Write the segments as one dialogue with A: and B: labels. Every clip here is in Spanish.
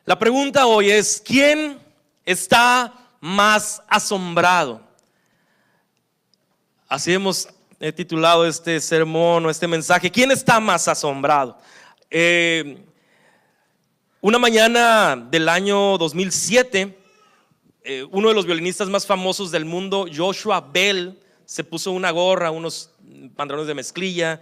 A: La pregunta hoy es: ¿quién está más asombrado? Así hemos titulado este sermón o este mensaje: ¿quién está más asombrado? Una mañana del año 2007, uno de los violinistas más famosos del mundo, Joshua Bell, se puso una gorra, unos pantalones de mezclilla,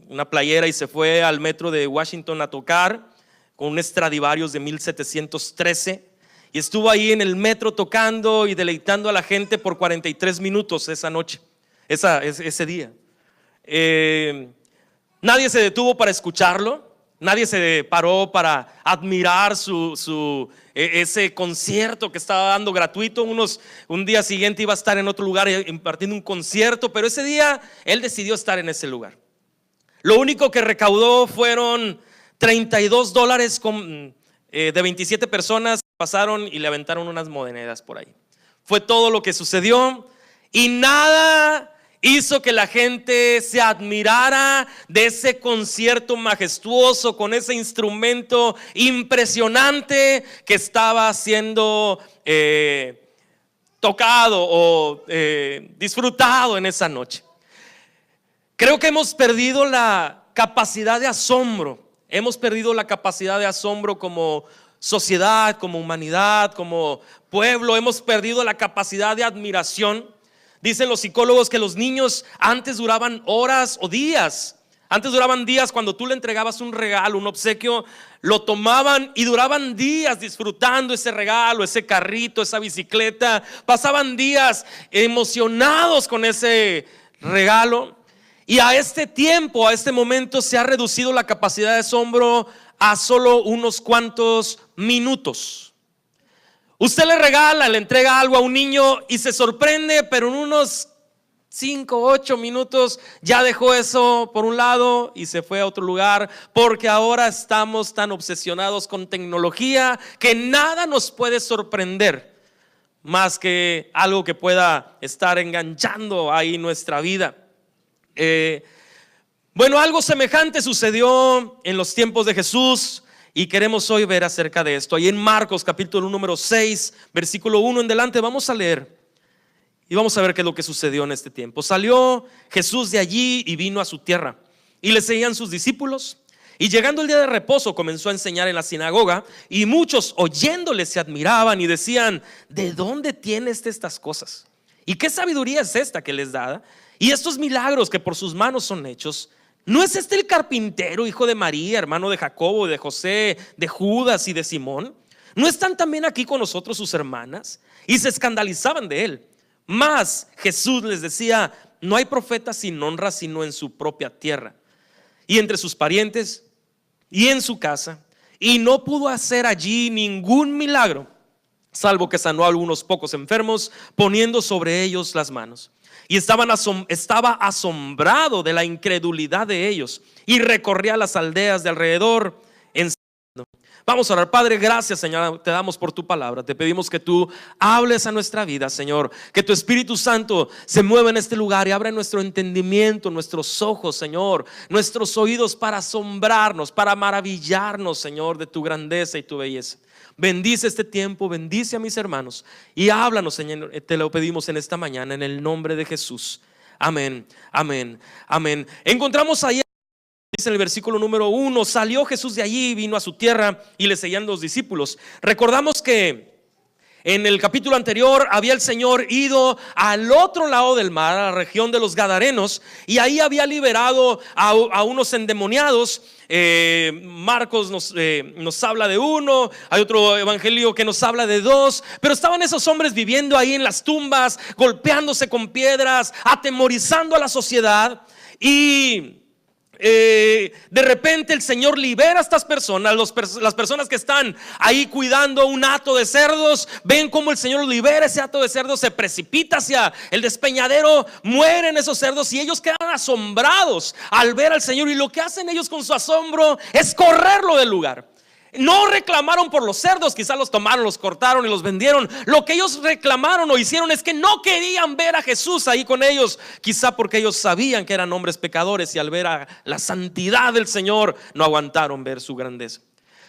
A: una playera, y se fue al metro de Washington a tocar con un Stradivarius de 1713, y estuvo ahí en el metro tocando y deleitando a la gente por 43 minutos esa noche, ese día. Nadie se detuvo para escucharlo, nadie se paró para admirar ese concierto que estaba dando gratuito. Un día siguiente iba a estar en otro lugar impartiendo un concierto, pero ese día él decidió estar en ese lugar. Lo único que recaudó fueron $32 de 27 personas que pasaron y le aventaron unas monedas por ahí. Fue todo lo que sucedió, y nada hizo que la gente se admirara de ese concierto majestuoso con ese instrumento impresionante que estaba siendo tocado o disfrutado en esa noche. Creo que hemos perdido la capacidad de asombro. Hemos perdido la capacidad de asombro como sociedad, como humanidad, como pueblo. Hemos perdido la capacidad de admiración. Dicen los psicólogos que los niños antes duraban horas o días. Antes duraban días. Cuando tú le entregabas un regalo, un obsequio, lo tomaban y duraban días disfrutando ese regalo, ese carrito, esa bicicleta. Pasaban días emocionados con ese regalo. Y a este tiempo, a este momento, se ha reducido la capacidad de asombro a solo unos cuantos minutos. Usted le regala, le entrega algo a un niño y se sorprende, pero en unos 5, 8 minutos ya dejó eso por un lado y se fue a otro lugar, porque ahora estamos tan obsesionados con tecnología que nada nos puede sorprender más que algo que pueda estar enganchando ahí nuestra vida. Bueno, algo semejante sucedió en los tiempos de Jesús, y queremos hoy ver acerca de esto. Ahí en Marcos capítulo número 6, versículo 1 en delante, vamos a leer y vamos a ver qué es lo que sucedió en este tiempo. Salió Jesús de allí y vino a su tierra, y le seguían sus discípulos. Y llegando el día de reposo, comenzó a enseñar en la sinagoga, y muchos oyéndole se admiraban y decían: ¿de dónde tiene estas cosas? ¿Y qué sabiduría es esta que les da? Y estos milagros que por sus manos son hechos, ¿no es este el carpintero, hijo de María, hermano de Jacobo, de José, de Judas y de Simón? ¿No están también aquí con nosotros sus hermanas? Y se escandalizaban de él. Mas Jesús les decía: no hay profeta sin honra sino en su propia tierra y entre sus parientes y en su casa. Y no pudo hacer allí ningún milagro, salvo que sanó a algunos pocos enfermos, poniendo sobre ellos las manos. Y estaba asombrado de la incredulidad de ellos, y recorría las aldeas de alrededor enseñando. Vamos a orar. Padre, gracias, Señor, te damos por tu palabra. Te pedimos que tú hables a nuestra vida, Señor, que tu Espíritu Santo se mueva en este lugar y abra nuestro entendimiento, nuestros ojos, Señor, nuestros oídos, para asombrarnos, para maravillarnos, Señor, de tu grandeza y tu belleza. Bendice este tiempo, bendice a mis hermanos y háblanos, Señor, te lo pedimos en esta mañana, en el nombre de Jesús. Amén, amén, amén. Encontramos ahí, dice en el versículo número 1, salió Jesús de allí, vino a su tierra y le seguían los discípulos. Recordamos que en el capítulo anterior había el Señor ido al otro lado del mar, a la región de los Gadarenos, y ahí había liberado a unos endemoniados. Marcos nos habla de uno, hay otro evangelio que nos habla de 2, pero estaban esos hombres viviendo ahí en las tumbas, golpeándose con piedras, atemorizando a la sociedad. Y de repente el Señor libera a estas personas. Las personas que están ahí cuidando un hato de cerdos ven cómo el Señor libera ese hato de cerdos, se precipita hacia el despeñadero, mueren esos cerdos y ellos quedan asombrados al ver al Señor. Y lo que hacen ellos con su asombro es correrlo del lugar. No reclamaron por los cerdos, quizás los tomaron, los cortaron y los vendieron. Lo que ellos reclamaron o hicieron es que no querían ver a Jesús ahí con ellos, quizá porque ellos sabían que eran hombres pecadores, y al ver a la santidad del Señor no aguantaron ver su grandeza.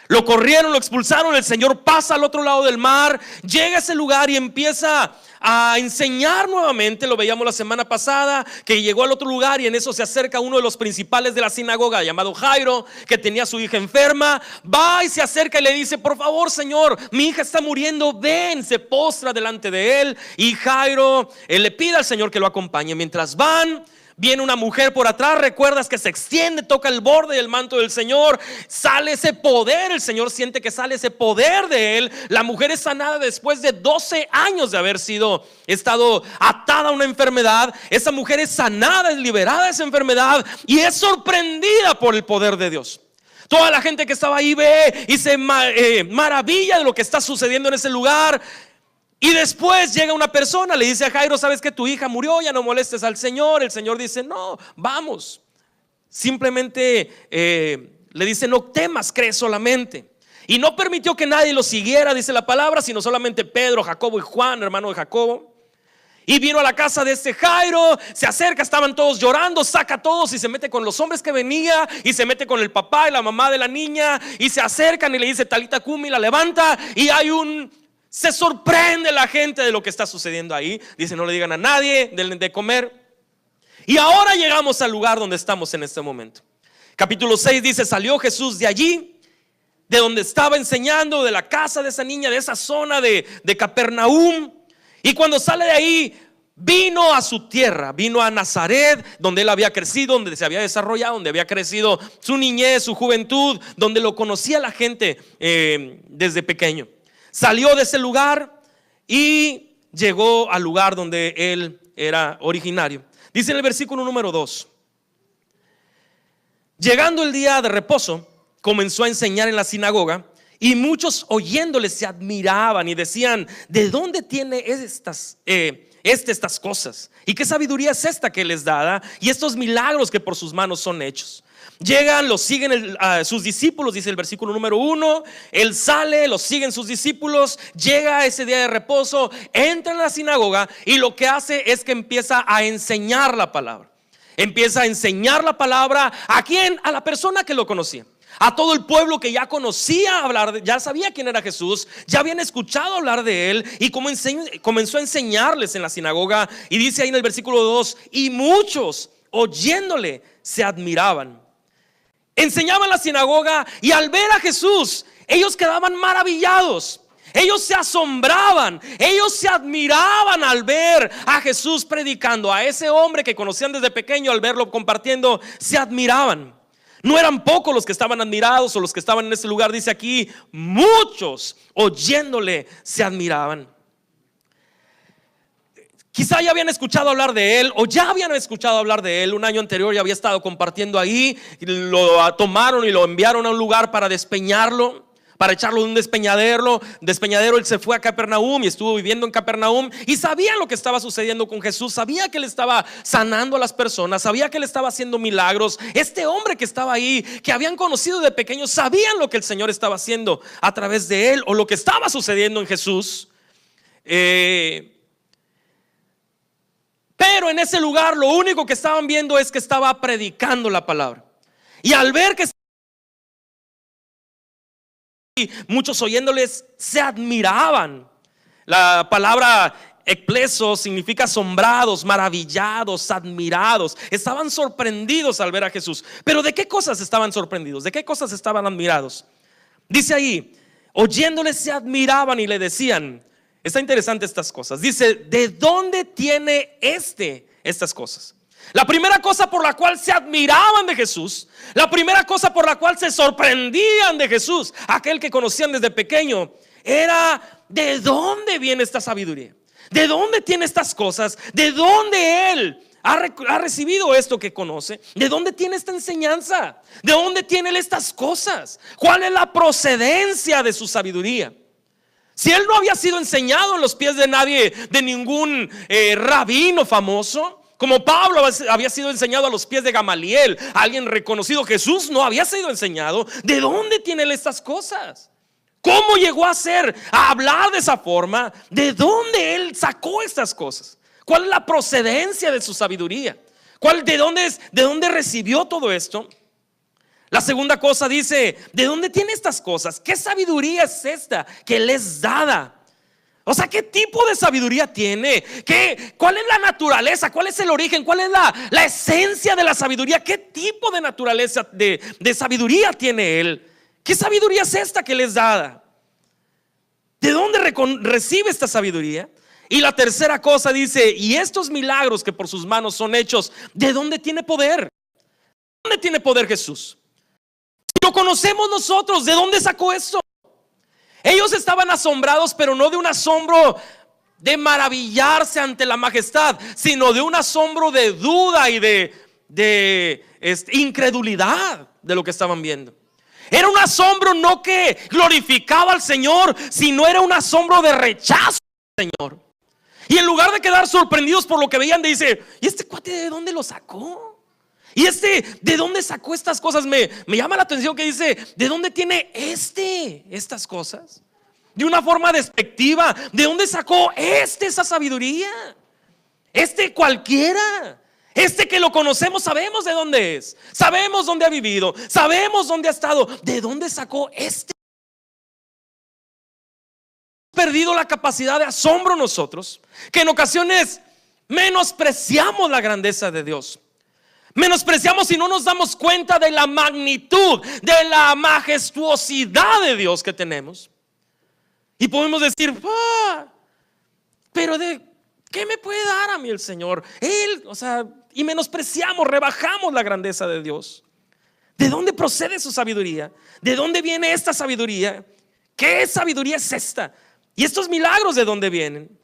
A: Lo corrieron, lo expulsaron. El Señor pasa al otro lado del mar, llega a ese lugar y empieza a enseñar nuevamente. Lo veíamos la semana pasada, que llegó al otro lugar y en eso se acerca uno de los principales de la sinagoga, llamado Jairo, que tenía a su hija enferma. Va y se acerca y le dice: por favor, Señor, mi hija está muriendo, ven. Se postra delante de él y Jairo le pide al Señor que lo acompañe. Mientras van, viene una mujer por atrás, recuerdas que se extiende, toca el borde del manto del Señor, sale ese poder, el Señor siente que sale ese poder de él. La mujer es sanada después de 12 años de haber estado atada a una enfermedad. Esa mujer es sanada, es liberada de esa enfermedad y es sorprendida por el poder de Dios. Toda la gente que estaba ahí ve y se maravilla de lo que está sucediendo en ese lugar. Y después llega una persona, le dice a Jairo: sabes que tu hija murió, ya no molestes al Señor. El Señor dice: no, vamos. Simplemente le dice: no temas, cree solamente. Y no permitió que nadie lo siguiera, dice la palabra, sino solamente Pedro, Jacobo y Juan, hermano de Jacobo. Y vino a la casa de este Jairo, se acerca, estaban todos llorando, saca a todos y se mete con los hombres que venía, y se mete con el papá y la mamá de la niña, y se acercan y le dice: Talita Cumi, la levanta. Y se sorprende la gente de lo que está sucediendo ahí. Dice: no le digan a nadie de comer. Y ahora llegamos al lugar donde estamos en este momento. Capítulo 6 dice: salió Jesús de allí, de donde estaba enseñando, de la casa de esa niña, de esa zona de Capernaum. Y cuando sale de ahí, vino a su tierra, vino a Nazaret, donde él había crecido, donde se había desarrollado, donde había crecido su niñez, su juventud, donde lo conocía la gente desde pequeño. Salió de ese lugar y llegó al lugar donde él era originario. Dice en el versículo número 2: llegando el día de reposo, comenzó a enseñar en la sinagoga, y muchos oyéndole se admiraban y decían: ¿de dónde tiene estas cosas? ¿Y qué sabiduría es esta que les da? Y estos milagros que por sus manos son hechos. Llegan, los siguen sus discípulos, dice el versículo número 1. Él sale, los siguen sus discípulos. Llega ese día de reposo, entra en la sinagoga y lo que hace es que empieza a enseñar la palabra. Empieza a enseñar la palabra. ¿A quién? A la persona que lo conocía. A todo el pueblo que ya conocía hablar, ya sabía quién era Jesús, ya habían escuchado hablar de él. Y comenzó a enseñarles en la sinagoga. Y dice ahí en el versículo 2: y muchos oyéndole se admiraban. Enseñaba en la sinagoga y al ver a Jesús, ellos quedaban maravillados. Ellos se asombraban, ellos se admiraban al ver a Jesús predicando. A ese hombre que conocían desde pequeño, al verlo compartiendo, se admiraban. No eran pocos los que estaban admirados o los que estaban en ese lugar. Dice aquí: muchos oyéndole se admiraban. Quizá ya habían escuchado hablar de él, o ya habían escuchado hablar de él. Un año anterior ya había estado compartiendo ahí. Lo tomaron y lo enviaron a un lugar para despeñarlo, para echarlo de un despeñadero. Él se fue a Capernaum y estuvo viviendo en Capernaum. Y sabía lo que estaba sucediendo con Jesús. Sabía que él estaba sanando a las personas, sabía que él estaba haciendo milagros. Este hombre que estaba ahí, que habían conocido de pequeño, sabían lo que el Señor estaba haciendo a través de él, o lo que estaba sucediendo en Jesús. Pero en ese lugar lo único que estaban viendo es que estaba predicando la palabra. Y al ver que muchos oyéndoles se admiraban. La palabra ekpleso significa asombrados, maravillados, admirados. Estaban sorprendidos al ver a Jesús. Pero ¿de qué cosas estaban sorprendidos? ¿De qué cosas estaban admirados? Dice ahí: oyéndoles se admiraban y le decían. Está interesante estas cosas. Dice: ¿de dónde tiene estas cosas? La primera cosa por la cual se admiraban de Jesús, la primera cosa por la cual se sorprendían de Jesús, aquel que conocían desde pequeño, era: ¿de dónde viene esta sabiduría? ¿De dónde tiene estas cosas? ¿De dónde él ha recibido esto que conoce? ¿De dónde tiene esta enseñanza? ¿De dónde tiene él estas cosas? ¿Cuál es la procedencia de su sabiduría? Si él no había sido enseñado en los pies de nadie, de ningún rabino famoso, como Pablo había sido enseñado a los pies de Gamaliel, alguien reconocido, Jesús no había sido enseñado. ¿De dónde tiene él estas cosas? ¿Cómo llegó a hablar de esa forma? ¿De dónde él sacó estas cosas? ¿Cuál es la procedencia de su sabiduría? ¿De dónde recibió todo esto? La segunda cosa dice, ¿de dónde tiene estas cosas? ¿Qué sabiduría es esta que le es dada? O sea, ¿qué tipo de sabiduría tiene? ¿Cuál es la naturaleza? ¿Cuál es el origen? ¿Cuál es la esencia de la sabiduría? ¿Qué tipo de naturaleza de sabiduría tiene él? ¿Qué sabiduría es esta que le es dada? ¿De dónde recibe esta sabiduría? Y la tercera cosa dice, y estos milagros que por sus manos son hechos, ¿de dónde tiene poder? ¿De dónde tiene poder Jesús? Si lo conocemos nosotros, ¿de dónde sacó esto? Ellos estaban asombrados, pero no de un asombro de maravillarse ante la majestad, sino de un asombro de duda y de incredulidad de lo que estaban viendo. Era un asombro no que glorificaba al Señor, sino era un asombro de rechazo al Señor. Y en lugar de quedar sorprendidos por lo que veían, dice, ¿y este cuate de dónde lo sacó? ¿Y de dónde sacó estas cosas? Me llama la atención que dice, ¿de dónde tiene estas cosas? De una forma despectiva, ¿de dónde sacó esa sabiduría? Cualquiera. Que lo conocemos, sabemos de dónde es, sabemos dónde ha vivido, sabemos dónde ha estado. ¿De dónde sacó perdido la capacidad de asombro nosotros, que en ocasiones menospreciamos la grandeza de Dios? Menospreciamos y no nos damos cuenta de la magnitud, de la majestuosidad de Dios que tenemos. Y podemos decir, pero ¿de qué me puede dar a mí el Señor? Y menospreciamos, rebajamos la grandeza de Dios. ¿De dónde procede su sabiduría? ¿De dónde viene esta sabiduría? ¿Qué sabiduría es esta? ¿Y estos milagros de dónde vienen?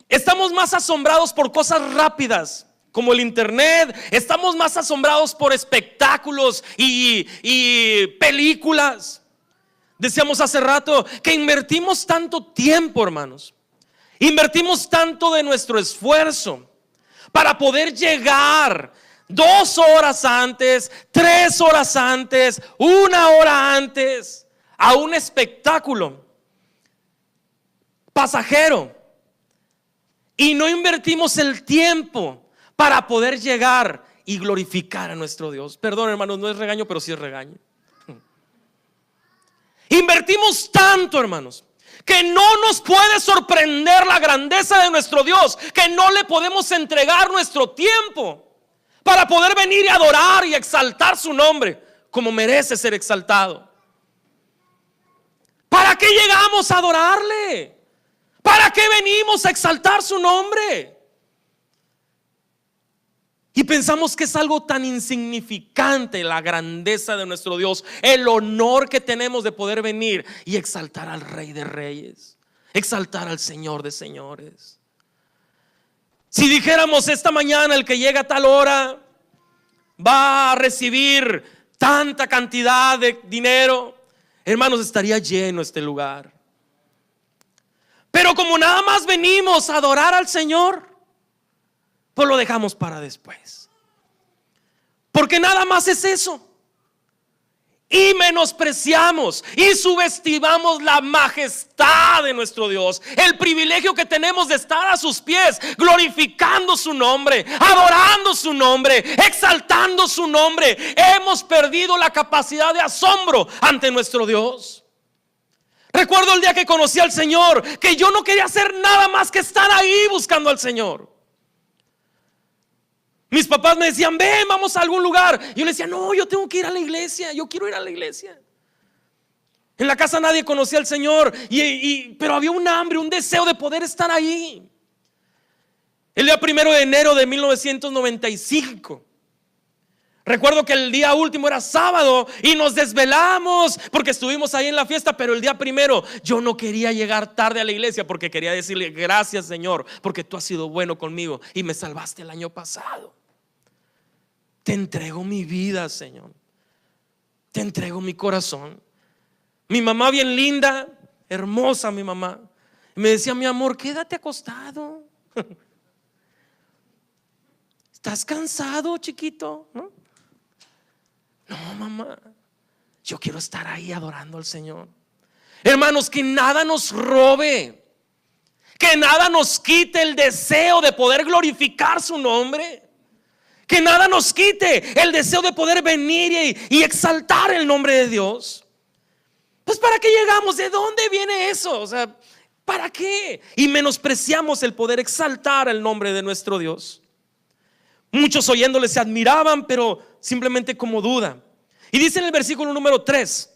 A: Estamos más asombrados por cosas rápidas, como el internet. Estamos más asombrados por espectáculos y películas. Decíamos hace rato que invertimos tanto tiempo, hermanos. Invertimos tanto de nuestro esfuerzo para poder llegar 2 horas antes, 3 horas antes, 1 hora antes a un espectáculo pasajero, y no invertimos el tiempo para poder llegar y glorificar a nuestro Dios. Perdón, hermanos, no es regaño, pero sí es regaño. Invertimos tanto, hermanos, que no nos puede sorprender la grandeza de nuestro Dios, que no le podemos entregar nuestro tiempo para poder venir y adorar y exaltar su nombre como merece ser exaltado. ¿Para qué llegamos a adorarle? ¿Para qué venimos a exaltar su nombre? Y pensamos que es algo tan insignificante la grandeza de nuestro Dios, el honor que tenemos de poder venir y exaltar al Rey de Reyes, exaltar al Señor de Señores. Si dijéramos esta mañana, el que llega a tal hora va a recibir tanta cantidad de dinero, hermanos, estaría lleno este lugar. Pero como nada más venimos a adorar al Señor, pues lo dejamos para después, porque nada más es eso. Y menospreciamos y subestimamos la majestad de nuestro Dios, el privilegio que tenemos de estar a sus pies, glorificando su nombre, adorando su nombre, exaltando su nombre. Hemos perdido la capacidad de asombro ante nuestro Dios. Recuerdo el día que conocí al Señor, que yo no quería hacer nada más que estar ahí buscando al Señor. Mis papás me decían, ven, vamos a algún lugar. Yo les decía, no, yo tengo que ir a la iglesia, yo quiero ir a la iglesia. En la casa nadie conocía al Señor, pero había un hambre, un deseo de poder estar ahí. El día 1 de enero de 1995, recuerdo que el día último era sábado y nos desvelamos porque estuvimos ahí en la fiesta. Pero el día 1 yo no quería llegar tarde a la iglesia, porque quería decirle, gracias, Señor, porque tú has sido bueno conmigo y me salvaste el año pasado. Te entrego mi vida, Señor. Te entrego mi corazón. Mi mamá bien linda, hermosa mi mamá, me decía, mi amor, quédate acostado. ¿Estás cansado, chiquito? ¿No? No, mamá, yo quiero estar ahí adorando al Señor. Hermanos, que nada nos robe, que nada nos quite el deseo de poder glorificar su nombre. Que nada nos quite el deseo de poder venir y exaltar el nombre de Dios. Pues ¿para qué llegamos? ¿De dónde viene eso? O sea, ¿para qué? Y menospreciamos el poder exaltar el nombre de nuestro Dios. Muchos oyéndole se admiraban, pero simplemente como duda. Y dice en el versículo número 3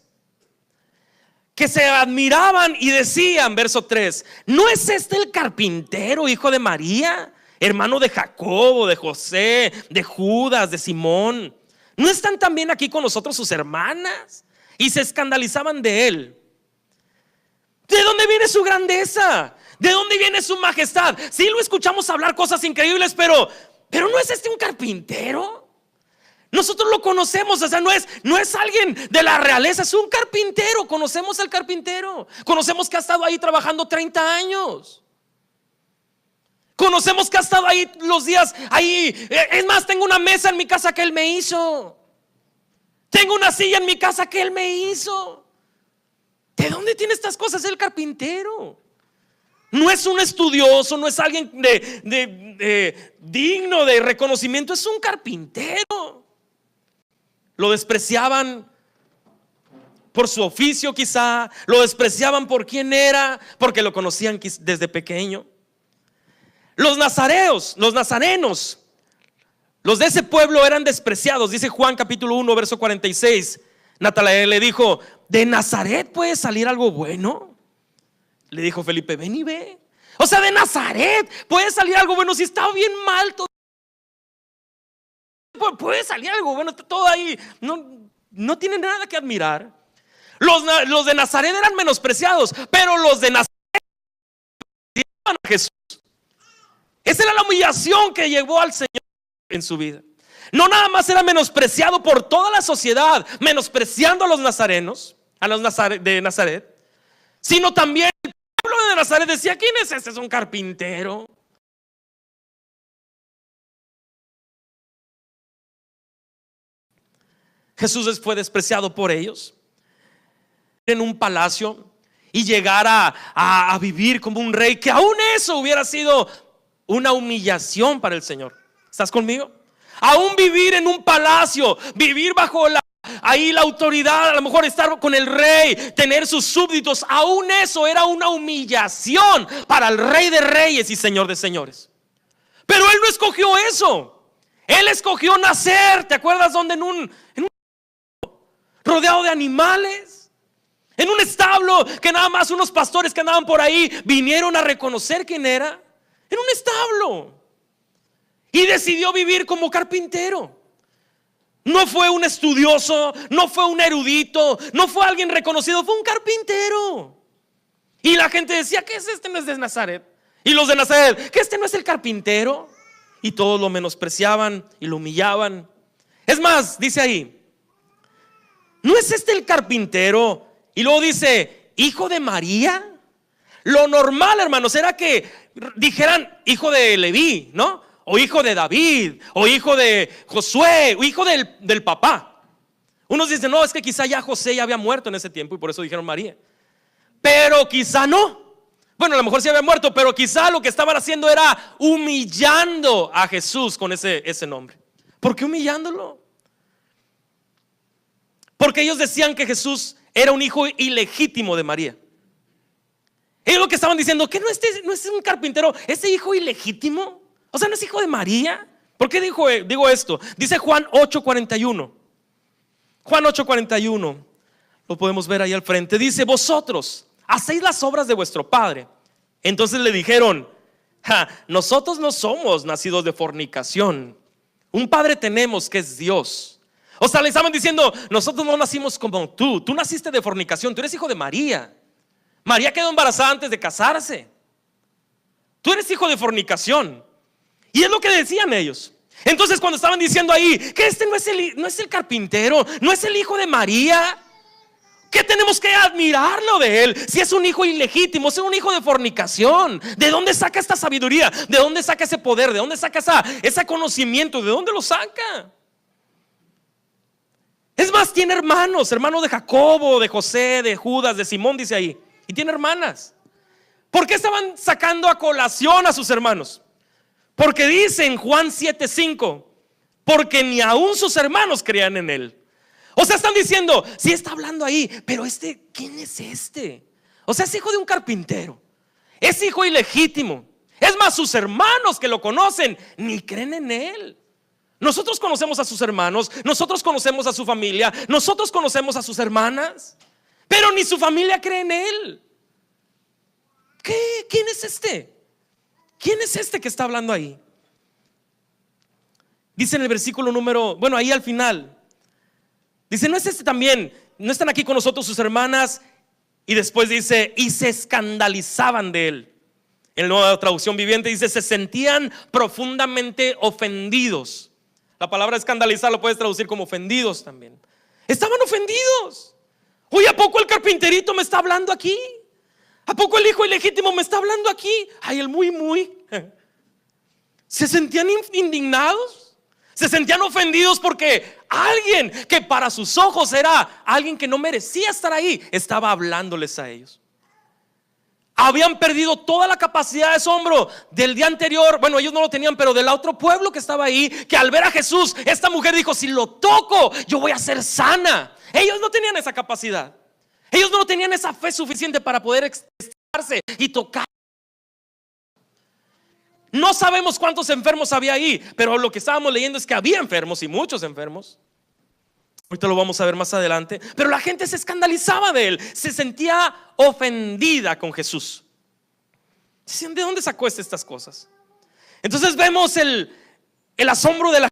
A: que se admiraban y decían, verso 3: ¿no es este el carpintero, hijo de María, hermano de Jacobo, de José, de Judas, de Simón? ¿No están también aquí con nosotros sus hermanas? Y se escandalizaban de él. ¿De dónde viene su grandeza? ¿De dónde viene su majestad? Sí, lo escuchamos hablar cosas increíbles, pero ¿no es este un carpintero? Nosotros lo conocemos, o sea, no es alguien de la realeza, es un carpintero. Conocemos al carpintero, conocemos que ha estado ahí trabajando 30 años. Conocemos que ha estado ahí los días ahí. Es más, tengo una mesa en mi casa que él me hizo. Tengo una silla en mi casa que él me hizo. ¿De dónde tiene estas cosas el carpintero? No es un estudioso, no es alguien digno de reconocimiento, es un carpintero. Lo despreciaban por su oficio quizá, lo despreciaban por quién era, porque lo conocían desde pequeño. Los nazarenos, los de ese pueblo eran despreciados. Dice Juan capítulo 1 verso 46. Natanael le dijo: ¿de Nazaret puede salir algo bueno? Le dijo Felipe: ven y ve. O sea, de Nazaret puede salir algo bueno. Si está bien mal todo, puede salir algo bueno. Todo ahí no tiene nada que admirar. Los de Nazaret eran menospreciados, pero los de Nazaret despreciaban a Jesús. Esa era la humillación que llevó al Señor en su vida. No nada más era menospreciado por toda la sociedad, menospreciando a los nazarenos, a los de Nazaret, sino también el pueblo de Nazaret decía: ¿quién es este? Es un carpintero. Jesús fue despreciado por ellos. En un palacio y llegar a vivir como un rey, que aún eso hubiera sido una humillación para el Señor. ¿Estás conmigo? Aún vivir en un palacio, vivir bajo la autoridad, a lo mejor estar con el rey, tener sus súbditos, aún eso era una humillación para el Rey de Reyes y Señor de Señores. Pero él no escogió eso. Él escogió nacer, ¿te acuerdas dónde? En un rodeado de animales, en un establo que nada más unos pastores que andaban por ahí vinieron a reconocer quién era. En un establo. Y decidió vivir como carpintero. No fue un estudioso, no fue un erudito, no fue alguien reconocido, fue un carpintero. Y la gente decía: ¿qué es este? No es de Nazaret. Y los de Nazaret: ¿qué este no es el carpintero? Y todos lo menospreciaban y lo humillaban. Es más, dice ahí: ¿no es este el carpintero? Y luego dice: ¿hijo de María? Lo normal, hermanos, era que dijeran hijo de Leví, ¿no? O hijo de David, o hijo de Josué, o hijo del papá. Unos dicen: no, es que quizá ya José ya había muerto en ese tiempo y por eso dijeron María. Pero quizá no. Bueno, a lo mejor sí había muerto, pero quizá lo que estaban haciendo era humillando a Jesús con ese nombre. ¿Por qué humillándolo? Porque ellos decían que Jesús era un hijo ilegítimo de María. Ellos lo que estaban diciendo: ¿que no es un carpintero, ese hijo ilegítimo? O sea, ¿no es hijo de María? ¿Por qué digo esto? Dice Juan 8:41. Juan 8:41. Lo podemos ver ahí al frente. Dice: vosotros hacéis las obras de vuestro padre. Entonces le dijeron: nosotros no somos nacidos de fornicación. Un padre tenemos que es Dios. O sea, le estaban diciendo: nosotros no nacimos como tú. Tú naciste de fornicación, tú eres hijo de María. María quedó embarazada antes de casarse. Tú eres hijo de fornicación. Y es lo que decían ellos. Entonces cuando estaban diciendo ahí que este no es el carpintero, no es el hijo de María, ¿qué tenemos que admirarlo de él? Si es un hijo ilegítimo, es un hijo de fornicación. ¿De dónde saca esta sabiduría? ¿De dónde saca ese poder? ¿De dónde saca ese conocimiento? ¿De dónde lo saca? Es más, tiene hermanos de Jacobo, de José, de Judas, de Simón, dice ahí. Y tiene hermanas. ¿Por qué estaban sacando a colación a sus hermanos? Porque dice en Juan 7:5: porque ni aún sus hermanos creían en él. O sea, están diciendo, sí está hablando ahí, pero ¿quién es este? O sea, es hijo de un carpintero, es hijo ilegítimo. Es más, sus hermanos que lo conocen ni creen en él. Nosotros conocemos a sus hermanos, nosotros conocemos a su familia, nosotros conocemos a sus hermanas, pero ni su familia cree en él. ¿Quién es este? ¿Quién es este que está hablando ahí? Dice en el versículo ahí al final, dice, ¿no es este también? ¿No están aquí con nosotros sus hermanas? Y después dice, y se escandalizaban de él. En la Nueva Traducción Viviente dice, se sentían profundamente ofendidos. La palabra escandalizar lo puedes traducir como ofendidos también. Estaban ofendidos. Oye, ¿a poco el carpinterito me está hablando aquí? ¿A poco el hijo ilegítimo me está hablando aquí? Ay, el muy. Se sentían indignados. Se sentían ofendidos porque alguien que para sus ojos era alguien que no merecía estar ahí, estaba hablándoles a ellos. Habían perdido toda la capacidad de asombro del día anterior. Bueno, ellos no lo tenían, pero del otro pueblo que estaba ahí, que al ver a Jesús, esta mujer dijo, si lo toco, yo voy a ser sana. Ellos no tenían esa capacidad. Ellos no tenían esa fe suficiente para poder expresarse y tocar. No sabemos cuántos enfermos había ahí, pero lo que estábamos leyendo es que había enfermos y muchos enfermos. Ahorita lo vamos a ver más adelante. Pero la gente se escandalizaba de él, se sentía ofendida con Jesús. ¿De dónde sacó estas cosas? Entonces vemos el asombro de la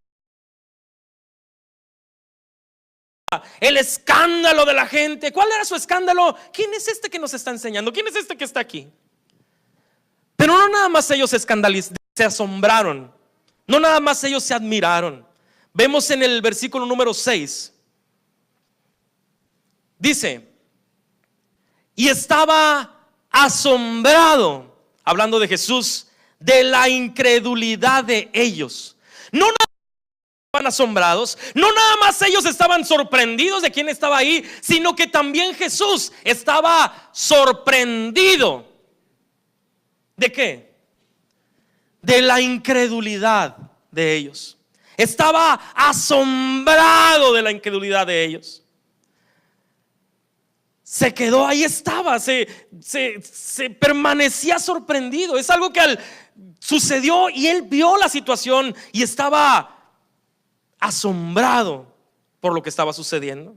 A: gente, el escándalo de la gente. ¿Cuál era su escándalo? ¿Quién es este que nos está enseñando? ¿Quién es este que está aquí? Pero no nada más ellos se asombraron, no nada más ellos se admiraron. Vemos en el versículo número 6. Dice, y estaba asombrado, hablando de Jesús, de la incredulidad de ellos. No nada más estaban asombrados, no nada más ellos estaban sorprendidos de quién estaba ahí, sino que también Jesús estaba sorprendido. ¿De qué? De la incredulidad de ellos. Estaba asombrado de la incredulidad de ellos. Se quedó, ahí estaba, se permanecía sorprendido. Es algo que sucedió y él vio la situación y estaba asombrado por lo que estaba sucediendo.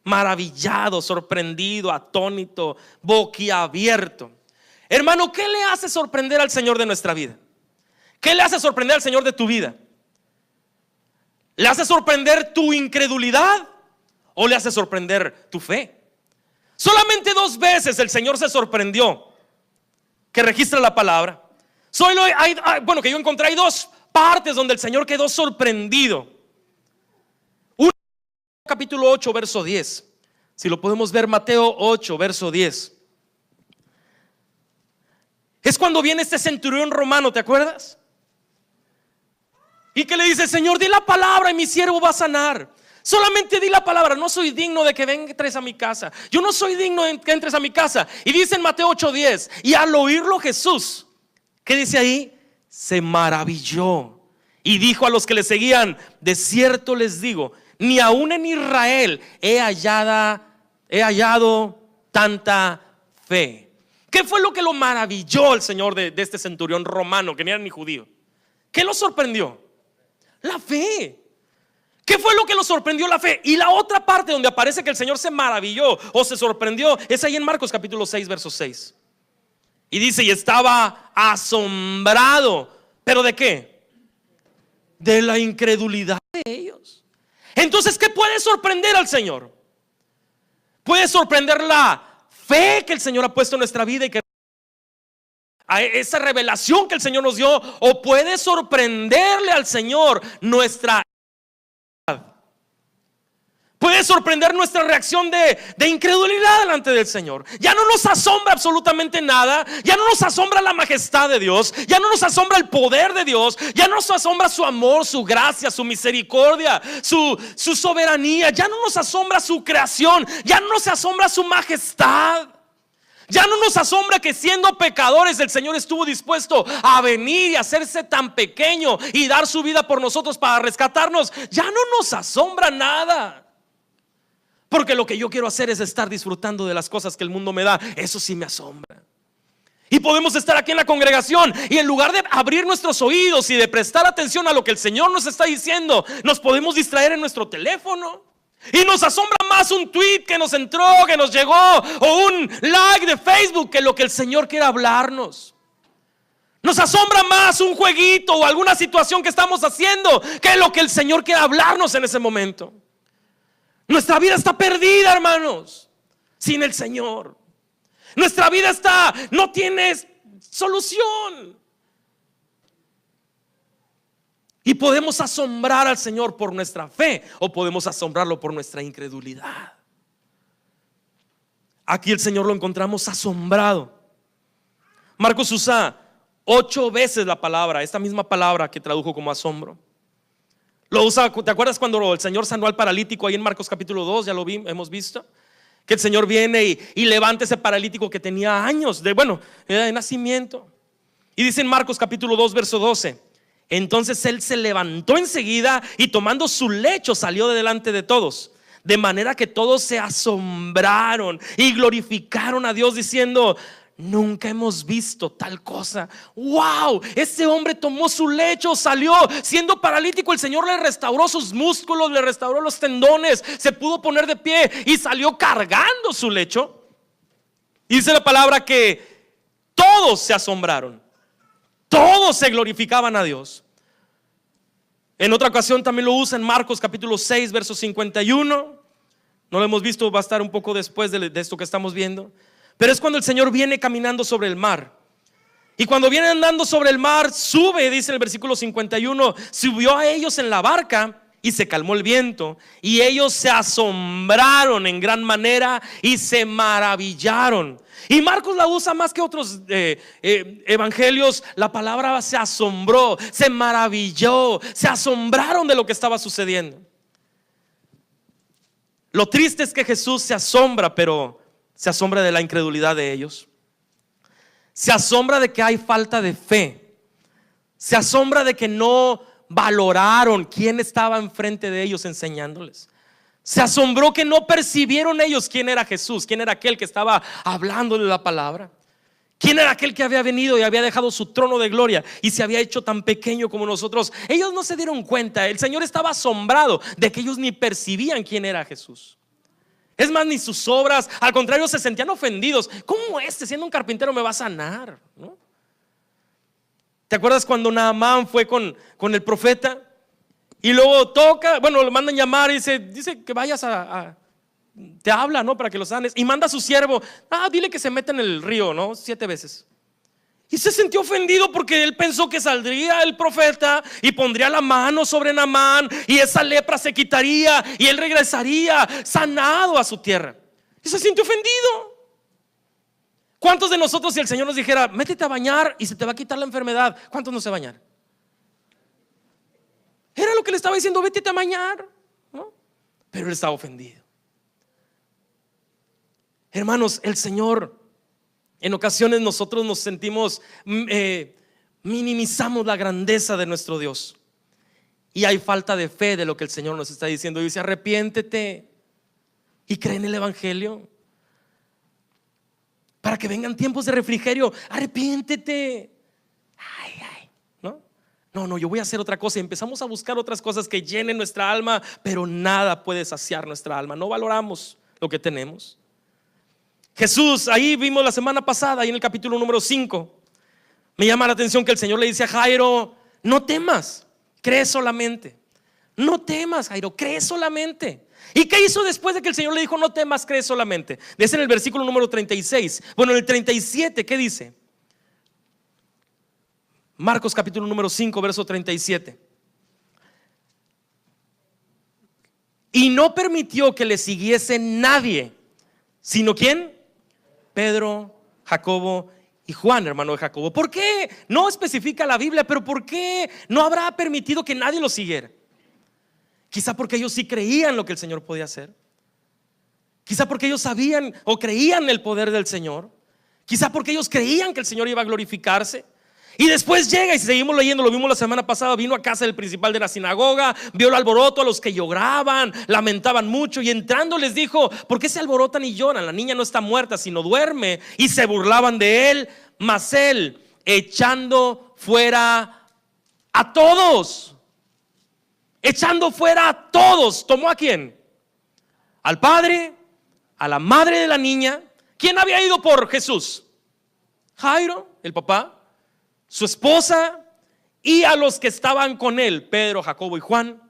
A: Maravillado, sorprendido, atónito, boquiabierto. Hermano, ¿qué le hace sorprender al Señor de nuestra vida? ¿Qué le hace sorprender al Señor de tu vida? ¿Le hace sorprender tu incredulidad o le hace sorprender tu fe? Solamente 2 veces el Señor se sorprendió, que registra la palabra. Que yo encontré, hay 2 partes donde el Señor quedó sorprendido. Uno, capítulo 8, verso 10. Si lo podemos ver, Mateo 8, verso 10. Es cuando viene este centurión romano, ¿te acuerdas? Y que le dice, Señor, di la palabra y mi siervo va a sanar. Solamente di la palabra, no soy digno de que entres a mi casa. Yo no soy digno de que entres a mi casa. Y dice en Mateo 8:10, y al oírlo Jesús, ¿qué dice ahí? Se maravilló y dijo a los que le seguían, de cierto les digo, ni aún en Israel he hallado tanta fe. ¿Qué fue lo que lo maravilló el Señor de este centurión romano, que no era ni judío? ¿Qué lo sorprendió? La fe. ¿Qué fue lo que lo sorprendió? La fe. Y la otra parte donde aparece que el Señor se maravilló o se sorprendió es ahí en Marcos capítulo 6, verso 6. Y dice, y estaba asombrado. ¿Pero de qué? De la incredulidad de ellos. Entonces, ¿qué puede sorprender al Señor? Puede sorprender la fe que el Señor ha puesto en nuestra vida y que a esa revelación que el Señor nos dio, o puede sorprenderle al Señor nuestra, puede sorprender nuestra reacción de incredulidad delante del Señor. Ya no nos asombra absolutamente nada. Ya no nos asombra la majestad de Dios. Ya no nos asombra el poder de Dios. Ya no nos asombra su amor, su gracia, su misericordia, su soberanía. Ya no nos asombra su creación. Ya no nos asombra su majestad. Ya no nos asombra que siendo pecadores el Señor estuvo dispuesto a venir y hacerse tan pequeño y dar su vida por nosotros para rescatarnos. Ya no nos asombra nada. Porque lo que yo quiero hacer es estar disfrutando de las cosas que el mundo me da. Eso sí me asombra. Y podemos estar aquí en la congregación y en lugar de abrir nuestros oídos y de prestar atención a lo que el Señor nos está diciendo, nos podemos distraer en nuestro teléfono. Y nos asombra más un tweet que nos entró, que nos llegó, o un like de Facebook, que lo que el Señor quiere hablarnos. Nos asombra más un jueguito o alguna situación que estamos haciendo que lo que el Señor quiere hablarnos en ese momento. Nuestra vida está perdida, hermanos, sin el Señor. Nuestra vida no tiene solución. Y podemos asombrar al Señor por nuestra fe, o podemos asombrarlo por nuestra incredulidad. Aquí el Señor lo encontramos asombrado. Marcos usa 8 veces la palabra, esta misma palabra que tradujo como asombro. Lo usa, ¿te acuerdas cuando el Señor sanó al paralítico ahí en Marcos capítulo 2? Ya lo hemos visto. Que el Señor viene y levanta ese paralítico que tenía años de nacimiento. Y dice en Marcos capítulo 2 verso 12: entonces él se levantó enseguida y tomando su lecho salió de delante de todos, de manera que todos se asombraron y glorificaron a Dios diciendo: nunca hemos visto tal cosa. Wow, ese hombre tomó su lecho, salió siendo paralítico. El Señor le restauró sus músculos, le restauró los tendones, se pudo poner de pie y salió cargando su lecho. Y dice la palabra que todos se asombraron, todos se glorificaban a Dios. En otra ocasión también lo usa en Marcos capítulo 6 verso 51. No lo hemos visto, va a estar un poco después de esto que estamos viendo. Pero es cuando el Señor viene caminando sobre el mar. Y cuando viene andando sobre el mar, sube, dice el versículo 51, subió a ellos en la barca y se calmó el viento. Y ellos se asombraron en gran manera y se maravillaron. Y Marcos la usa más que otros evangelios. La palabra se asombró, se maravilló, se asombraron de lo que estaba sucediendo. Lo triste es que Jesús se asombra, pero se asombra de la incredulidad de ellos. Se asombra de que hay falta de fe. Se asombra de que no valoraron quién estaba enfrente de ellos enseñándoles. Se asombró que no percibieron ellos quién era Jesús, quién era aquel que estaba hablándole la palabra, quién era aquel que había venido y había dejado su trono de gloria y se había hecho tan pequeño como nosotros. Ellos no se dieron cuenta. El Señor estaba asombrado de que ellos ni percibían quién era Jesús. Es más, ni sus obras, al contrario, se sentían ofendidos. ¿Cómo siendo un carpintero, me va a sanar? ¿No? ¿Te acuerdas cuando Naamán fue con el profeta? Y luego lo mandan llamar y dice que vayas te habla, ¿no? Para que lo sanes. Y manda a su siervo, dile que se meta en el río, ¿no? 7 veces. Y se sintió ofendido porque él pensó que saldría el profeta y pondría la mano sobre Naamán y esa lepra se quitaría y él regresaría sanado a su tierra. Y se sintió ofendido. ¿Cuántos de nosotros, si el Señor nos dijera, métete a bañar y se te va a quitar la enfermedad, cuántos no se bañan? Era lo que le estaba diciendo, vete a bañar, ¿no? Pero él estaba ofendido. Hermanos, el Señor, en ocasiones nosotros nos sentimos, minimizamos la grandeza de nuestro Dios. Y hay falta de fe de lo que el Señor nos está diciendo. Y dice, arrepiéntete y cree en el evangelio. Para que vengan tiempos de refrigerio, arrepiéntete. No, yo voy a hacer otra cosa. Y empezamos a buscar otras cosas que llenen nuestra alma, pero nada puede saciar nuestra alma. No valoramos lo que tenemos. Jesús, ahí vimos la semana pasada, ahí en el capítulo número 5, me llama la atención que el Señor le dice a Jairo, no temas, cree solamente. No temas, Jairo, cree solamente. ¿Y qué hizo después de que el Señor le dijo no temas, cree solamente? Dice en el versículo número 36. Bueno, en el 37, ¿qué dice? Marcos capítulo número 5, verso 37. Y no permitió que le siguiese nadie, sino ¿quién? Pedro, Jacobo y Juan, hermano de Jacobo. ¿Por qué? No especifica la Biblia, pero ¿por qué no habrá permitido que nadie lo siguiera? Quizá porque ellos sí creían lo que el Señor podía hacer. Quizá porque ellos sabían o creían el poder del Señor. Quizá porque ellos creían que el Señor iba a glorificarse. Y después llega, y seguimos leyendo, lo vimos la semana pasada, vino a casa del principal de la sinagoga, vio el alboroto, a los que lloraban, lamentaban mucho, y entrando les dijo: ¿por qué se alborotan y lloran? La niña no está muerta, sino duerme. Y se burlaban de él, mas él, echando fuera a todos, ¿tomó a quién? Al padre, a la madre de la niña. ¿Quién había ido por Jesús? Jairo, el papá, su esposa y a los que estaban con él, Pedro, Jacobo y Juan,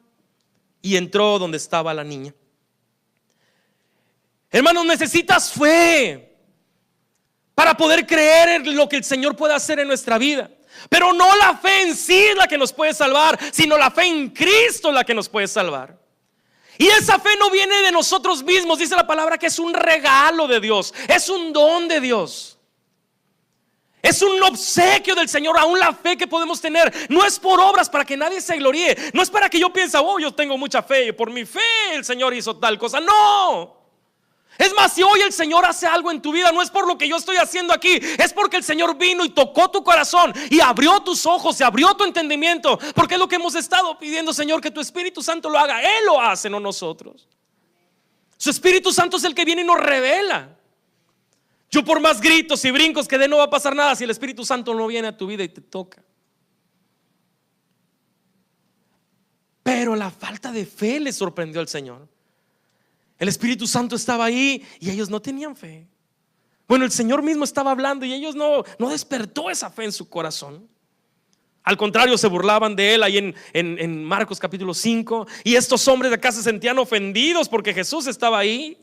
A: y entró donde estaba la niña. Hermanos, necesitas fe para poder creer en lo que el Señor puede hacer en nuestra vida. Pero no la fe en sí es la que nos puede salvar, sino la fe en Cristo es la que nos puede salvar. Y esa fe no viene de nosotros mismos. Dice la palabra que es un regalo de Dios, es un don de Dios, es un obsequio del Señor. Aún la fe que podemos tener no es por obras para que nadie se gloríe. No es para que yo piense: oh, yo tengo mucha fe y por mi fe el Señor hizo tal cosa. No. Es más, si hoy el Señor hace algo en tu vida, no es por lo que yo estoy haciendo aquí, es porque el Señor vino y tocó tu corazón y abrió tus ojos, y abrió tu entendimiento. Porque es lo que hemos estado pidiendo: Señor, que tu Espíritu Santo lo haga. Él lo hace, no nosotros. Su Espíritu Santo es el que viene y nos revela. Yo, por más gritos y brincos que dé, no va a pasar nada si el Espíritu Santo no viene a tu vida y te toca. Pero la falta de fe le sorprendió al Señor. El Espíritu Santo estaba ahí y ellos no tenían fe. Bueno, el Señor mismo estaba hablando y ellos no despertó esa fe en su corazón. Al contrario, se burlaban de él ahí en Marcos capítulo 5. Y estos hombres de acá se sentían ofendidos porque Jesús estaba ahí.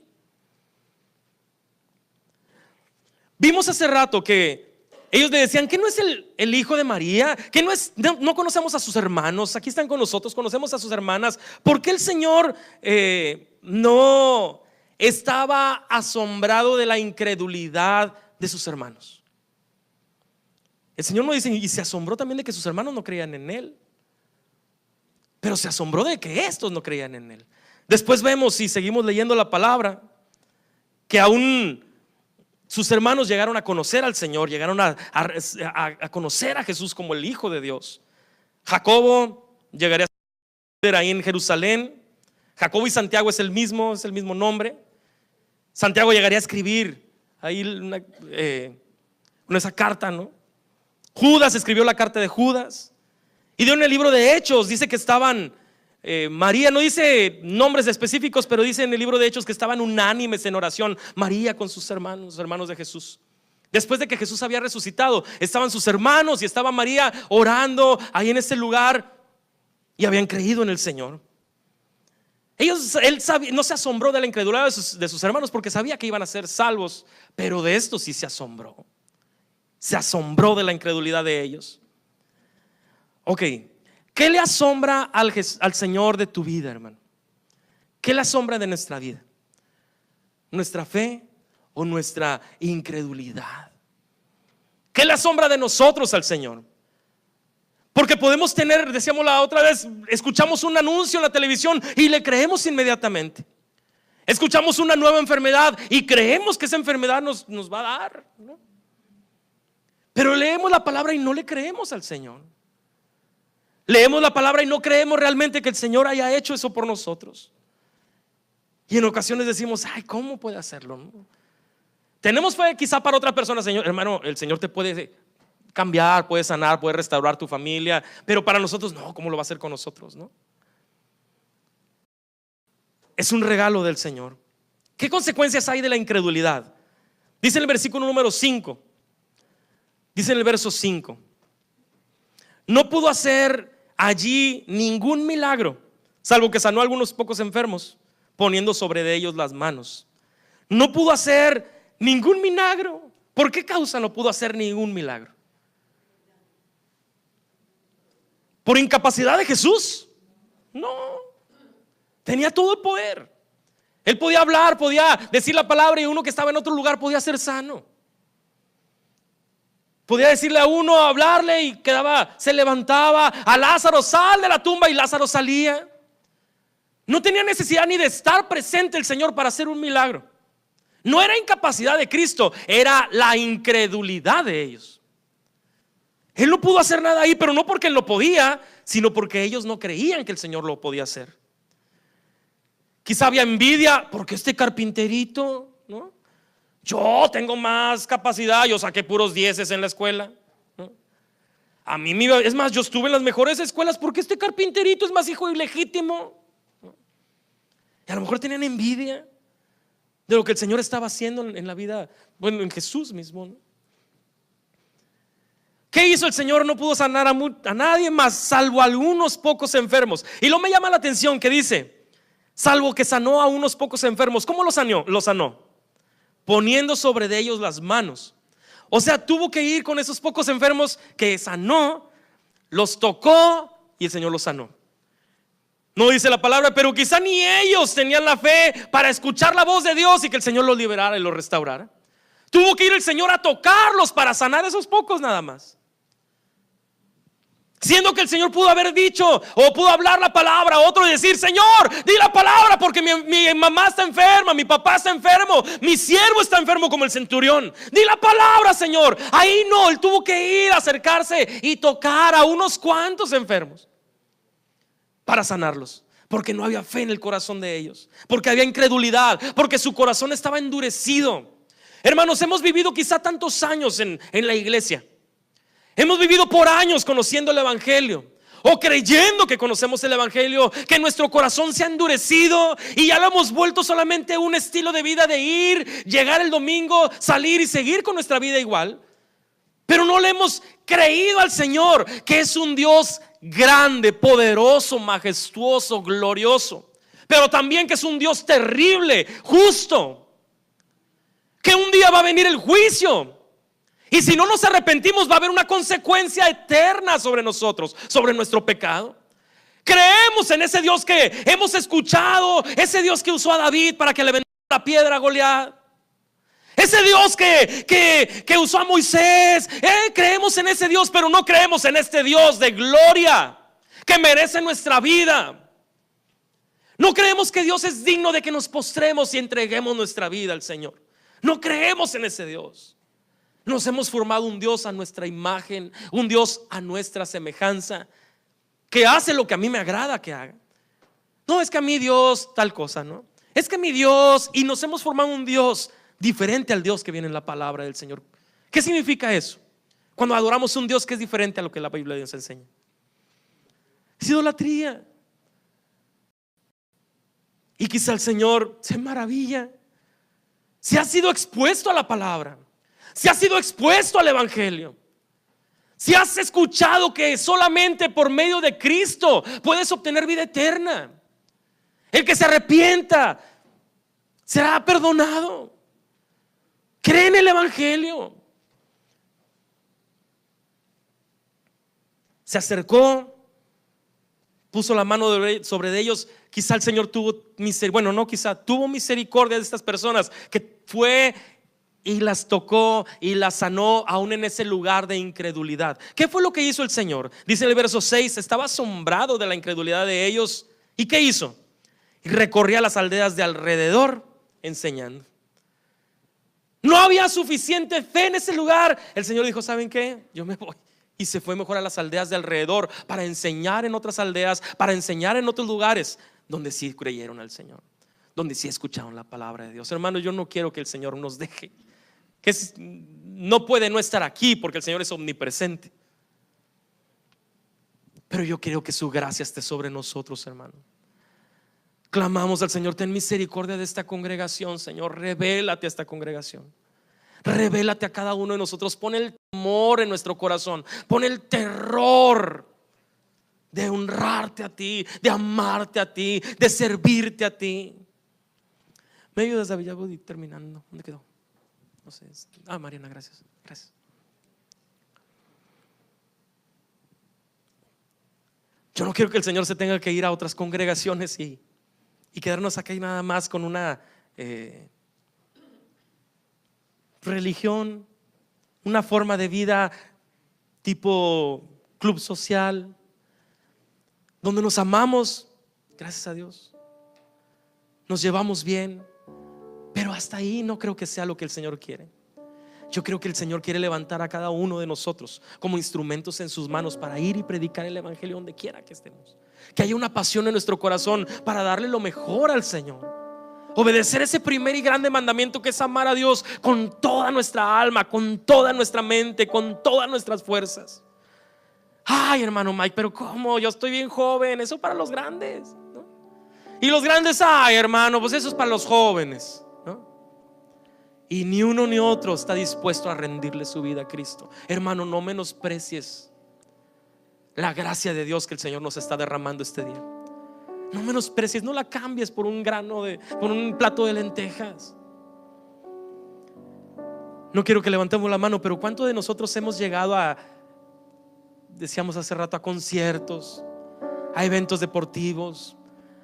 A: Vimos hace rato que ellos le decían: ¿que no es el hijo de María? ¿Que no conocemos a sus hermanos? Aquí están con nosotros, conocemos a sus hermanas. ¿Por qué el Señor no estaba asombrado de la incredulidad de sus hermanos? El Señor nos dice: y se asombró también de que sus hermanos no creían en él, pero se asombró de que estos no creían en él. Después vemos, si seguimos leyendo la palabra, que aún sus hermanos llegaron a conocer al Señor, llegaron a conocer a Jesús como el Hijo de Dios. Jacobo llegaría a ser ahí en Jerusalén. Jacobo y Santiago es el mismo nombre. Santiago llegaría a escribir ahí esa carta, ¿no? Judas escribió la carta de Judas. Y en el libro de Hechos dice que estaban María, no dice nombres específicos, pero dice en el libro de Hechos que estaban unánimes en oración, María con sus hermanos, los hermanos de Jesús. Después de que Jesús había resucitado, estaban sus hermanos y estaba María orando ahí en ese lugar, y habían creído en el Señor. Él no se asombró de la incredulidad de sus hermanos, porque sabía que iban a ser salvos, pero de esto sí se asombró. Se asombró de la incredulidad de ellos. Ok, ¿qué le asombra al Señor de tu vida, hermano? ¿Qué le asombra de nuestra vida? ¿Nuestra fe o nuestra incredulidad? ¿Qué le asombra de nosotros al Señor? Porque podemos tener, decíamos la otra vez, escuchamos un anuncio en la televisión y le creemos inmediatamente. Escuchamos una nueva enfermedad y creemos que esa enfermedad nos va a dar, ¿no? Pero leemos la palabra y no le creemos al Señor. Leemos la palabra y no creemos realmente que el Señor haya hecho eso por nosotros. Y en ocasiones decimos: ay, ¿cómo puede hacerlo? Tenemos fe quizá para otra persona. Señor, hermano, el Señor te puede cambiar, puede sanar, puede restaurar tu familia, pero para nosotros no. ¿Cómo lo va a hacer con nosotros, no? Es un regalo del Señor. ¿Qué consecuencias hay de la incredulidad? Dice en el versículo número 5, dice en el verso 5: no pudo hacer allí ningún milagro, salvo que sanó a algunos pocos enfermos, poniendo sobre de ellos las manos. No pudo hacer ningún milagro. ¿Por qué causa no pudo hacer ningún milagro? ¿Por incapacidad de Jesús? No. Tenía todo el poder. Él podía hablar, podía decir la palabra, y uno que estaba en otro lugar podía ser sano. Podía decirle a uno, hablarle, y se levantaba. A Lázaro: sal de la tumba, y Lázaro salía. No tenía necesidad ni de estar presente el Señor para hacer un milagro. No era incapacidad de Cristo, era la incredulidad de ellos. Él no pudo hacer nada ahí, pero no porque él lo podía, sino porque ellos no creían que el Señor lo podía hacer. Quizá había envidia, porque este carpinterito, ¿no? Yo tengo más capacidad, yo saqué puros 10 en la escuela, ¿no? A mí, es más, yo estuve en las mejores escuelas porque este carpinterito es más hijo ilegítimo, ¿no? Y a lo mejor tenían envidia de lo que el Señor estaba haciendo en la vida, bueno, en Jesús mismo, ¿no? ¿Qué hizo el Señor? No pudo sanar a nadie más, salvo a algunos pocos enfermos. Y lo me llama la atención que dice, salvo que sanó a unos pocos enfermos. ¿Cómo lo sanó? Lo sanó poniendo sobre de ellos las manos. O sea, tuvo que ir con esos pocos enfermos que sanó, los tocó y el Señor los sanó. No dice la palabra, pero quizá ni ellos tenían la fe para escuchar la voz de Dios y que el Señor los liberara y los restaurara. Tuvo que ir el Señor a tocarlos para sanar a esos pocos nada más. Siendo que el Señor pudo haber dicho o pudo hablar la palabra a otro y decir, Señor, di la palabra porque mi mamá está enferma, mi papá está enfermo, mi siervo está enfermo como el centurión. Di la palabra, Señor. Ahí no, él tuvo que ir a acercarse y tocar a unos cuantos enfermos para sanarlos, porque no había fe en el corazón de ellos, porque había incredulidad, porque su corazón estaba endurecido. Hermanos, hemos vivido quizá tantos años en la iglesia. Hemos vivido por años conociendo el evangelio o creyendo que conocemos el evangelio, que nuestro corazón se ha endurecido y ya lo hemos vuelto solamente un estilo de vida de ir, llegar el domingo, salir y seguir con nuestra vida igual. Pero no le hemos creído al Señor, que es un Dios grande, poderoso, majestuoso, glorioso, pero también que es un Dios terrible, justo, que un día va a venir el juicio. Y si no nos arrepentimos, va a haber una consecuencia eterna sobre nosotros, sobre nuestro pecado. Creemos en ese Dios que hemos escuchado, ese Dios que usó a David para que le vendiera la piedra a Goliat, ese Dios que usó a Moisés. Creemos en ese Dios, pero no creemos en este Dios de gloria que merece nuestra vida. No creemos que Dios es digno de que nos postremos y entreguemos nuestra vida al Señor. No creemos en ese Dios. Nos hemos formado un Dios a nuestra imagen, un Dios a nuestra semejanza, que hace lo que a mí me agrada que haga. No, es que a mí Dios tal cosa, ¿no? Es que mi Dios, y nos hemos formado un Dios diferente al Dios que viene en la palabra del Señor. ¿Qué significa eso? Cuando adoramos un Dios que es diferente a lo que la Biblia de Dios enseña. Es idolatría. Y quizá el Señor se maravilla. Si ha sido expuesto a la palabra, si has sido expuesto al evangelio, si has escuchado que solamente por medio de Cristo puedes obtener vida eterna, el que se arrepienta será perdonado. Cree en el evangelio. Se acercó, puso la mano sobre ellos. Quizá el Señor tuvo misericordia, bueno, no quizá, tuvo misericordia de estas personas, que fue y las tocó y las sanó aún en ese lugar de incredulidad. ¿Qué fue lo que hizo el Señor? Dice en el verso 6, estaba asombrado de la incredulidad de ellos. ¿Y qué hizo? Recorría las aldeas de alrededor enseñando. No había suficiente fe en ese lugar. El Señor dijo, ¿saben qué? Yo me voy. Y se fue mejor a las aldeas de alrededor para enseñar en otras aldeas, para enseñar en otros lugares donde sí creyeron al Señor, donde sí escucharon la palabra de Dios. Hermanos, yo no quiero que el Señor nos deje, que no puede no estar aquí porque el Señor es omnipresente, pero yo quiero que su gracia esté sobre nosotros, hermano. Clamamos al Señor, ten misericordia de esta congregación, Señor, revélate a esta congregación, revélate a cada uno de nosotros, pon el temor en nuestro corazón, pon el terror de honrarte a ti, de amarte a ti, de servirte a ti. ¿Me ayudas, David? Ya voy terminando. ¿Dónde quedó? No sé. Mariana, gracias. Gracias. Yo no quiero que el Señor se tenga que ir a otras congregaciones y quedarnos aquí nada más con una religión, una forma de vida tipo club social, donde nos amamos, gracias a Dios, nos llevamos bien, pero hasta ahí no creo que sea lo que el Señor quiere. Yo creo que el Señor quiere levantar a cada uno de nosotros como instrumentos en sus manos para ir y predicar el evangelio donde quiera que estemos. Que haya una pasión en nuestro corazón para darle lo mejor al Señor. Obedecer ese primer y grande mandamiento, que es amar a Dios con toda nuestra alma, con toda nuestra mente, con todas nuestras fuerzas. Ay, hermano Mike, pero ¿cómo? Yo estoy bien joven. Eso para los grandes, ¿no? Y los grandes, ay, hermano, pues eso es para los jóvenes, ¿no? Y ni uno ni otro está dispuesto a rendirle su vida a Cristo. Hermano, no menosprecies la gracia de Dios que el Señor nos está derramando este día. No menosprecies, no la cambies por un por un plato de lentejas. No quiero que levantemos la mano, pero ¿cuántos de nosotros hemos llegado decíamos hace rato, a conciertos, a eventos deportivos,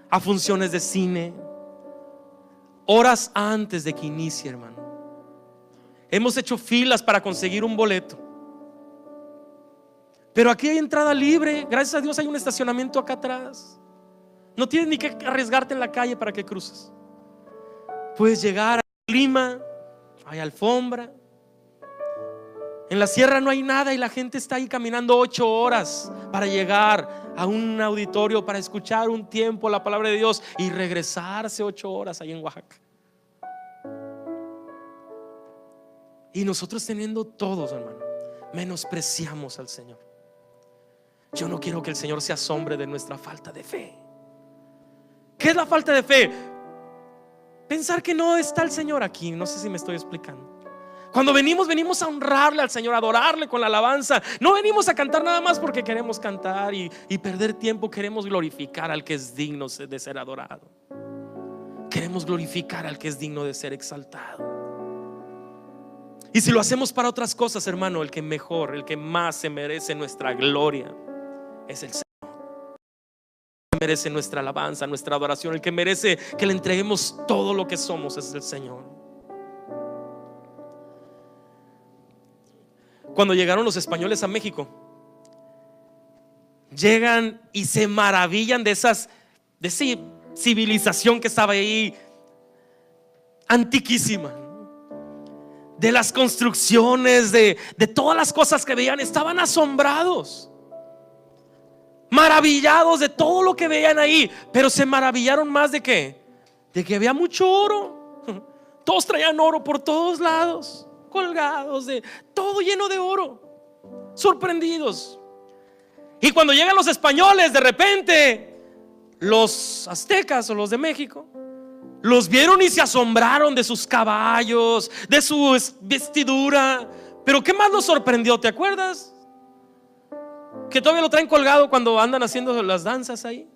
A: a funciones de cine, horas antes de que inicie, hermano? Hemos hecho filas para conseguir un boleto, pero aquí hay entrada libre. Gracias a Dios hay un estacionamiento acá atrás. No tienes ni que arriesgarte en la calle para que cruces. Puedes llegar al clima, hay alfombra. En la sierra no hay nada y la gente está ahí caminando 8 horas para llegar a un auditorio, para escuchar un tiempo la palabra de Dios y regresarse 8 horas ahí en Oaxaca. Y nosotros, teniendo todos, hermano, menospreciamos al Señor. Yo no quiero que el Señor se asombre de nuestra falta de fe. ¿Qué es la falta de fe? Pensar que no está el Señor aquí. No sé si me estoy explicando. Cuando venimos a honrarle al Señor, a adorarle con la alabanza. No venimos a cantar nada más porque queremos cantar y perder tiempo. Queremos glorificar al que es digno de ser adorado. Queremos glorificar al que es digno de ser exaltado. Y si lo hacemos para otras cosas, hermano, el que mejor, el que más se merece nuestra gloria es el Señor. El que merece nuestra alabanza, nuestra adoración, el que merece que le entreguemos todo lo que somos es el Señor. Cuando llegaron los españoles a México, llegan y se maravillan de esa civilización que estaba ahí, antiquísima, de las construcciones, de todas las cosas que veían. Estaban asombrados, maravillados de todo lo que veían ahí. Pero se maravillaron más de ¿qué? De que había mucho oro. Todos traían oro por todos lados, colgados, de todo lleno de oro, sorprendidos. Y cuando llegan los españoles, de repente los aztecas o los de México los vieron y se asombraron de sus caballos, de su vestidura. Pero ¿qué más los sorprendió? ¿Te acuerdas? Que todavía lo traen colgado cuando andan haciendo las danzas ahí.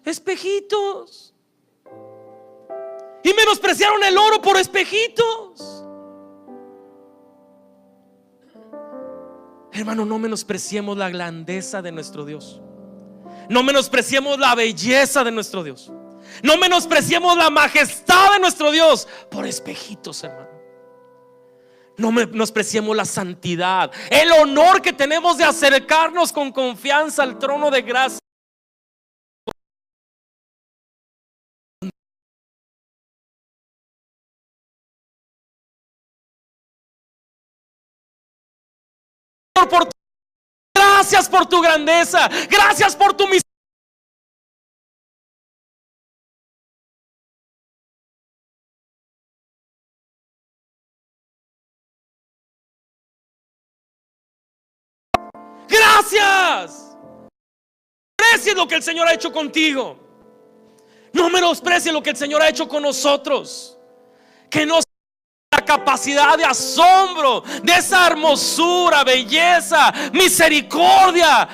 A: Espejitos. Y menospreciaron el oro por espejitos. Hermano, no menospreciemos la grandeza de nuestro Dios. No menospreciemos la belleza de nuestro Dios. No menospreciemos la majestad de nuestro Dios por espejitos, hermano. No menospreciemos la santidad, el honor que tenemos de acercarnos con confianza al trono de gracia. Gracias por tu grandeza, gracias por tu misericordia. Gracias. Menosprecies lo que el Señor ha hecho contigo. No menosprecies lo que el Señor ha hecho con nosotros. Que nos la capacidad de asombro, de esa hermosura, belleza, misericordia,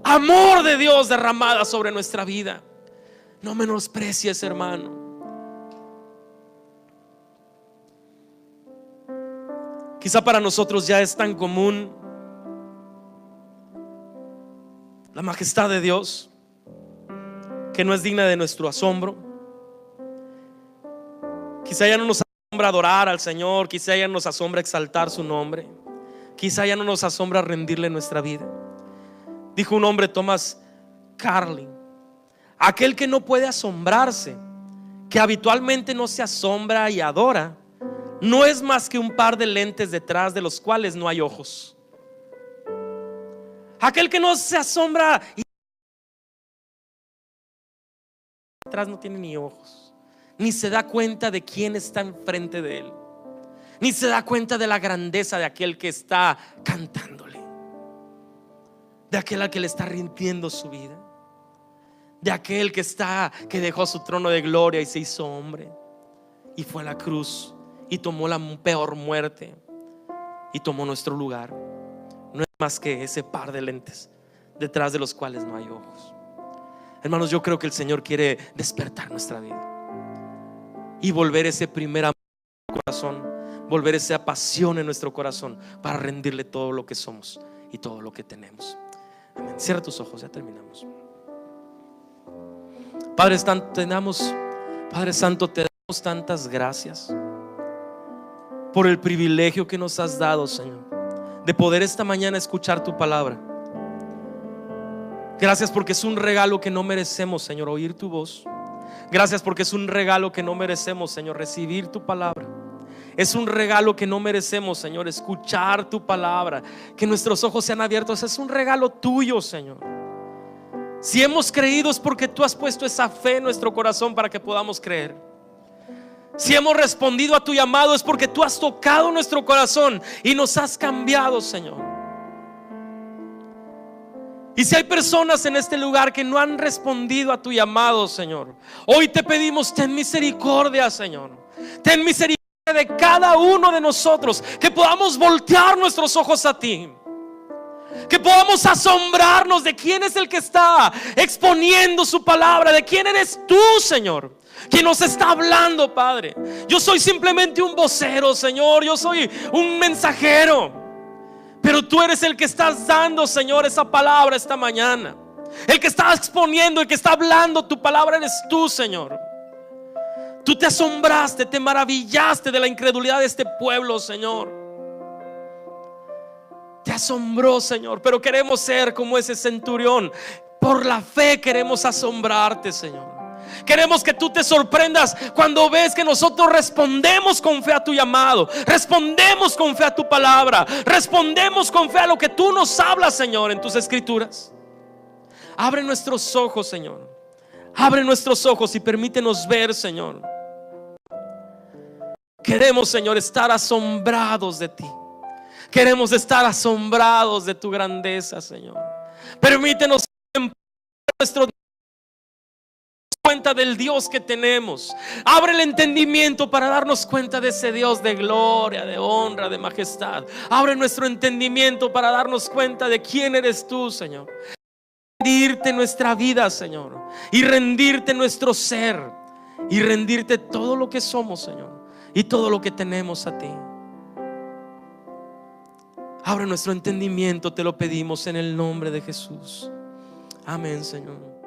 A: amor de Dios derramada sobre nuestra vida. No menosprecies, hermano. Quizá para nosotros ya es tan común la majestad de Dios que no es digna de nuestro asombro. Quizá ya no nos asombra adorar al Señor, quizá ya no nos asombra exaltar su nombre, quizá ya no nos asombra rendirle nuestra vida. Dijo un hombre, Thomas Carlin: aquel que no puede asombrarse, que habitualmente no se asombra y adora, no es más que un par de lentes detrás de los cuales no hay ojos. Aquel que no se asombra y atrás no tiene ni ojos, ni se da cuenta de quién está enfrente de él, ni se da cuenta de la grandeza de aquel que está cantándole, de aquel al que le está rindiendo su vida, de aquel que dejó su trono de gloria y se hizo hombre y fue a la cruz y tomó la peor muerte y tomó nuestro lugar. No es más que ese par de lentes detrás de los cuales no hay ojos. Hermanos, yo creo que el Señor quiere despertar nuestra vida y volver ese primer amor en nuestro corazón, volver esa pasión en nuestro corazón para rendirle todo lo que somos y todo lo que tenemos. Amén. Cierra tus ojos, ya terminamos. Padre Santo, te damos tantas gracias por el privilegio que nos has dado, Señor, de poder esta mañana escuchar tu palabra. Gracias porque es un regalo que no merecemos, Señor, oír tu voz. Gracias porque es un regalo que no merecemos, Señor, recibir tu palabra. Es un regalo que no merecemos, Señor, escuchar tu palabra, que nuestros ojos sean abiertos. Es un regalo tuyo, Señor. Si hemos creído es porque tú has puesto esa fe en nuestro corazón para que podamos creer. Si hemos respondido a tu llamado es porque tú has tocado nuestro corazón y nos has cambiado, Señor. Y si hay personas en este lugar que no han respondido a tu llamado, Señor, hoy te pedimos, ten misericordia, Señor. Ten misericordia de cada uno de nosotros, que podamos voltear nuestros ojos a ti, que podamos asombrarnos de quién es el que está exponiendo su palabra, de quién eres tú, Señor, quien nos está hablando, Padre. Yo soy simplemente un vocero, Señor, yo soy un mensajero, pero tú eres el que estás dando, Señor, esa palabra esta mañana. El que está exponiendo, el que está hablando tu palabra eres tú, Señor. Tú te asombraste, te maravillaste de la incredulidad de este pueblo, Señor. Te asombró, Señor, pero queremos ser como ese centurión. Por la fe queremos asombrarte, Señor. Queremos que tú te sorprendas cuando ves que nosotros respondemos con fe a tu llamado, respondemos con fe a tu palabra, respondemos con fe a lo que tú nos hablas, Señor, en tus escrituras. Abre nuestros ojos, Señor. Abre nuestros ojos y permítenos ver, Señor. Queremos, Señor, estar asombrados de ti. Queremos estar asombrados de tu grandeza, Señor. Permítenos nuestro cuenta del Dios que tenemos. Abre el entendimiento para darnos cuenta de ese Dios de gloria, de honra, de majestad. Abre nuestro entendimiento para darnos cuenta de quién eres tú, Señor. Rendirte nuestra vida, Señor, y rendirte nuestro ser, y rendirte todo lo que somos, Señor, y todo lo que tenemos a ti. Abre nuestro entendimiento, te lo pedimos en el nombre de Jesús. Amén, Señor.